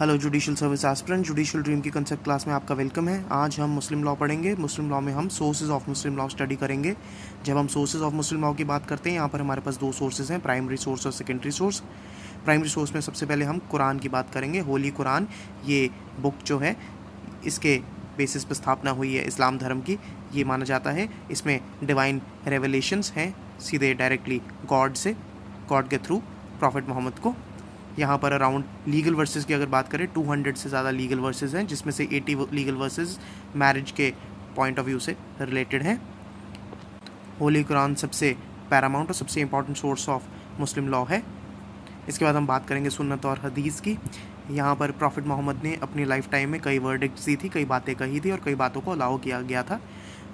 Hello judicial service aspirant, judicial dream की concept class में आपका वेलकम है। आज हम मुस्लिम लॉ पढ़ेंगे। मुस्लिम लॉ में हम sources of Muslim law study करेंगे। जब हम सोर्सेज ऑफ मुस्लिम लॉ की बात करते हैं, यहाँ पर हमारे पास दो सोर्सेज हैं, प्राइमरी सोर्स और सेकेंडरी सोर्स। प्राइमरी सोर्स में सबसे पहले हम कुरान की बात करेंगे। होली कुरान, ये बुक जो है इसके बेसिस पर स्थापना हुई है इस्लाम धर्म की, ये माना जाता है। इसमें डिवाइन रेवलेशंस हैं, सीधे डायरेक्टली गॉड से, गॉड के थ्रू प्रॉफिट मोहम्मद को। यहाँ पर अराउंड लीगल वर्सेस की अगर बात करें 200 से ज़्यादा लीगल वर्सेस हैं, जिसमें से 80 लीगल वर्सेस मैरिज के पॉइंट ऑफ व्यू से रिलेटेड हैं। होली कुरान सबसे पैरामाउंट और सबसे important source of Muslim law है। इसके बाद हम बात करेंगे सुन्नत और हदीस की। यहाँ पर प्रॉफिट मोहम्मद ने अपनी लाइफ टाइम में कई वर्डिक्ट्स दी थी, कई बातें कही थी और कई बातों को अलाउ किया गया था।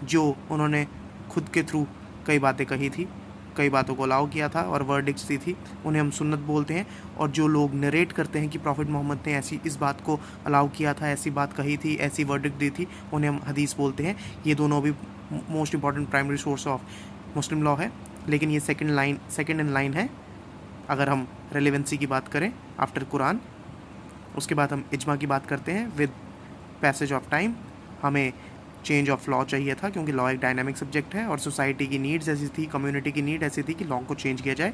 जो उन्होंने खुद के थ्रू कई बातें कही थी, कई बातों को अलाउ किया था और वर्डिक्ट्स दी थी, उन्हें हम सुन्नत बोलते हैं। और जो लोग नरेट करते हैं कि प्रॉफिट मोहम्मद ने ऐसी इस बात को अलाउ किया था, ऐसी बात कही थी, ऐसी वर्डिक्ट दी थी, उन्हें हम हदीस बोलते हैं। ये दोनों भी most important primary source of Muslim law है, लेकिन ये सेकेंड इन लाइन है अगर हम रेलेवेंसी की बात करें आफ्टर कुरान। उसके बाद हम इजमा की बात करते हैं। विद पैसेज ऑफ टाइम हमें चेंज ऑफ लॉ चाहिए था, क्योंकि लॉ एक डायनामिक सब्जेक्ट है और सोसाइटी की नीड्स ऐसी थी, कम्युनिटी की नीड ऐसी थी कि लॉ को चेंज किया जाए।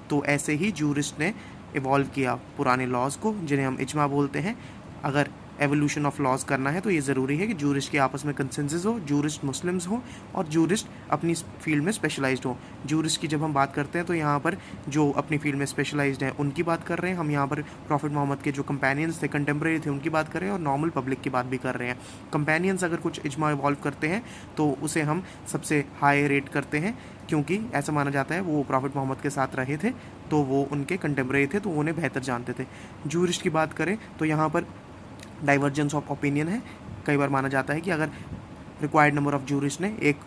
तो ऐसे ही जूरिस्ट ने इवॉल्व किया पुराने लॉज को, जिन्हें हम इजमा बोलते हैं। अगर एवोल्यूशन ऑफ लॉज करना है तो ये ज़रूरी है कि जूरिस्ट के आपस में कंसेंसस हो, जूरिस्ट मुस्लिम्स हो और जूरिस्ट अपनी फील्ड में स्पेशलाइज्ड हो। जूरिस्ट की जब हम बात करते हैं तो यहाँ पर जो अपनी फील्ड में स्पेशलाइज्ड हैं उनकी बात कर रहे हैं हम। यहाँ पर प्रॉफिट मोहम्मद के जो कंपेनियंस थे, कंटेम्प्रेरी थे, उनकी बात कर रहे हैं और नॉर्मल पब्लिक की बात भी कर रहे हैं। कंपेनियंस अगर कुछ इजमा इवॉल्व करते हैं तो उसे हम सबसे हाई रेट करते हैं, क्योंकि ऐसा माना जाता है वो प्रॉफिट मोहम्मद के साथ रहे थे, तो वो उनके कंटेम्प्रेरी थे, तो उन्हें बेहतर जानते थे। जूरिस्ट की बात करें तो यहाँ पर डाइवर्जेंस ऑफ ओपिनियन है। कई बार माना जाता है कि अगर रिक्वायर्ड नंबर ऑफ जूरिस्ट ने एक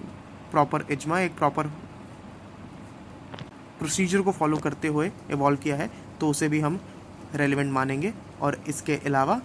प्रॉपर इजमा, एक प्रॉपर प्रोसीजर को फॉलो करते हुए इवॉल्व किया है, तो उसे भी हम रेलिवेंट मानेंगे। और इसके अलावा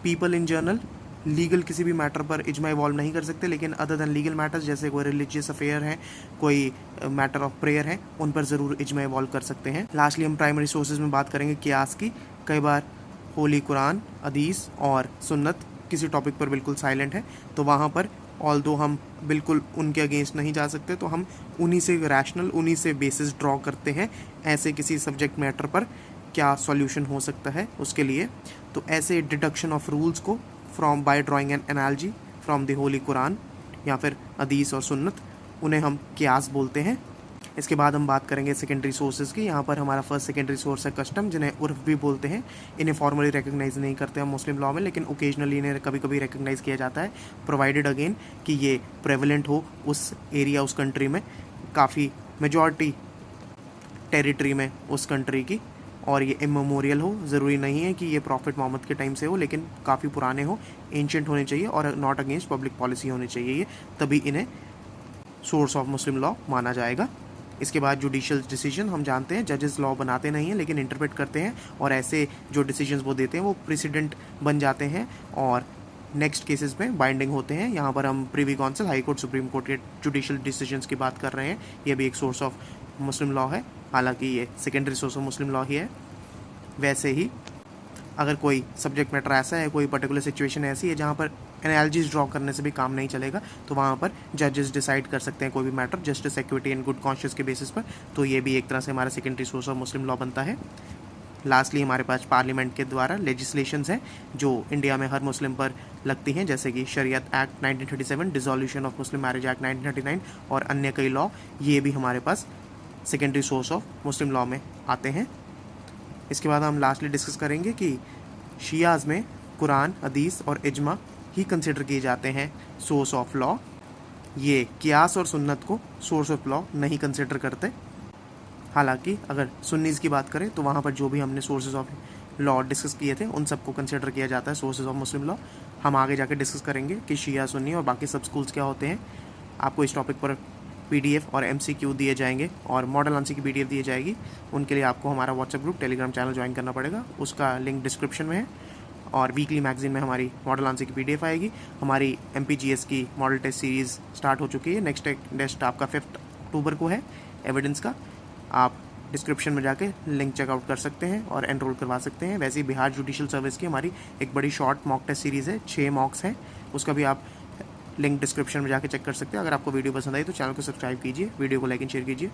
पीपल इन जनरल लीगल किसी भी मैटर पर इजमा इवॉल्व नहीं कर सकते, लेकिन अदर दैन लीगल मैटर्स, जैसे कोई रिलीजियस अफेयर है, कोई मैटर ऑफ प्रेयर है, उन पर ज़रूर इजमा इवॉल्व कर सकते हैं। लास्टली हम प्राइमरी सोर्सेज में बात करेंगे कियास की। कई बार होली कुरान, हदीस और सुन्नत किसी टॉपिक पर बिल्कुल साइलेंट है, तो वहाँ पर ऑल्दो हम बिल्कुल उनके अगेंस्ट नहीं जा सकते, तो हम उन्हीं से रैशनल, उन्हीं से बेसिस ड्रॉ करते हैं ऐसे किसी सब्जेक्ट मैटर पर क्या सॉल्यूशन हो सकता है उसके लिए। तो ऐसे डिडक्शन ऑफ रूल्स को from by drawing N analogy from the Holi Quran या फिर हदीस और सुन्नत, उन्हें हम कियास बोलते हैं। इसके बाद हम बात करेंगे सेकेंडरी सोर्सेज की। यहाँ पर हमारा फर्स्ट सेकेंडरी सोर्स है कस्टम, जिन्हें उर्फ भी बोलते हैं। इन्हें फॉर्मली रिकग्नाइज नहीं करते हम मुस्लिम लॉ में, लेकिन ओकेजनली इन्हें कभी कभी रिकग्नाइज किया जाता है, प्रोवाइडेड अगेन कि ये प्रेवलेंट हो उस एरिया, उस कंट्री में, काफ़ी मेजॉरिटी टेरिटरी में उस कंट्री की, और ये इमेमोरियल हो। ज़रूरी नहीं है कि ये प्रॉफिट मोहम्मद के टाइम से हो, लेकिन काफ़ी पुराने हो, एंशिएंट होने चाहिए और नॉट अगेंस्ट पब्लिक पॉलिसी होनी चाहिए ये, तभी इन्हें सोर्स ऑफ मुस्लिम लॉ माना जाएगा। इसके बाद जुडिशियल डिसीजन, हम जानते हैं जजेस लॉ बनाते नहीं हैं लेकिन इंटरप्रेट करते हैं, और ऐसे जो डिसीजंस वो देते हैं वो प्रेसिडेंट बन जाते हैं और नेक्स्ट केसेस में बाइंडिंग होते हैं। यहाँ पर हम privy council, high court, supreme court के जुडिशियल डिसीजंस की बात कर रहे हैं। ये भी एक सोर्स ऑफ मुस्लिम लॉ है, हालांकि ये secondary source of Muslim law ही है। वैसे ही अगर कोई सब्जेक्ट मैटर ऐसा है, कोई पर्टिकुलर सिचुएशन ऐसी है जहाँ पर एनालॉजीज ड्रॉ करने से भी काम नहीं चलेगा, तो वहाँ पर जजेस डिसाइड कर सकते हैं कोई भी matter justice, equity and good conscious के बेसिस पर। तो ये भी एक तरह से हमारा secondary source of Muslim law बनता है। लास्टली हमारे पास पार्लियामेंट के द्वारा लेजिस्लेशंस हैं जो इंडिया में हर मुस्लिम पर लगती हैं, जैसे कि Shariat act 1937, dissolution of Muslim marriage act 1939 और अन्य कई लॉ, ये भी हमारे पास secondary source of Muslim law में आते हैं। इसके बाद हम लास्टली डिस्कस करेंगे कि शियाज़ में कुरान, हदीस और इजमा ही कंसिडर किए जाते हैं सोर्स ऑफ लॉ। ये कियास और सुन्नत को सोर्स ऑफ लॉ नहीं कंसिडर करते। हालांकि अगर सुन्नीज़ की बात करें तो वहाँ पर जो भी हमने सोर्सेज ऑफ लॉ डिस्कस किए थे उन सबको कंसिडर किया जाता है सोर्सेज ऑफ मुस्लिम लॉ। हम आगे जाकर डिस्कस करेंगे कि शिया, सुन्नी और बाकी सब स्कूल्स क्या होते हैं। आपको इस टॉपिक पर PDF और MCQ दिए जाएंगे और मॉडल आंसर की PDF दी जाएगी। उनके लिए आपको हमारा WhatsApp group, Telegram channel join करना पड़ेगा, उसका लिंक डिस्क्रिप्शन में है। और वीकली मैगजीन में हमारी मॉडल आंसर की PDF आएगी। हमारी MPGS की मॉडल टेस्ट सीरीज़ स्टार्ट हो चुकी है। नेक्स्ट टेस्ट आपका 5 अक्टूबर को है एविडेंस का। आप डिस्क्रिप्शन में जाके लिंक चेकआउट कर सकते हैं और एनरोल करवा सकते हैं। वैसे ही बिहार जुडिशियल सर्विस की हमारी एक बड़ी शॉर्ट मॉक टेस्ट सीरीज़ है, 6 मॉक्स हैं, उसका भी आप लिंक डिस्क्रिप्शन में जाके चेक कर सकते हैं। अगर आपको वीडियो पसंद आई तो चैनल को सब्सक्राइब कीजिए, वीडियो को लाइक एंड शेयर कीजिए।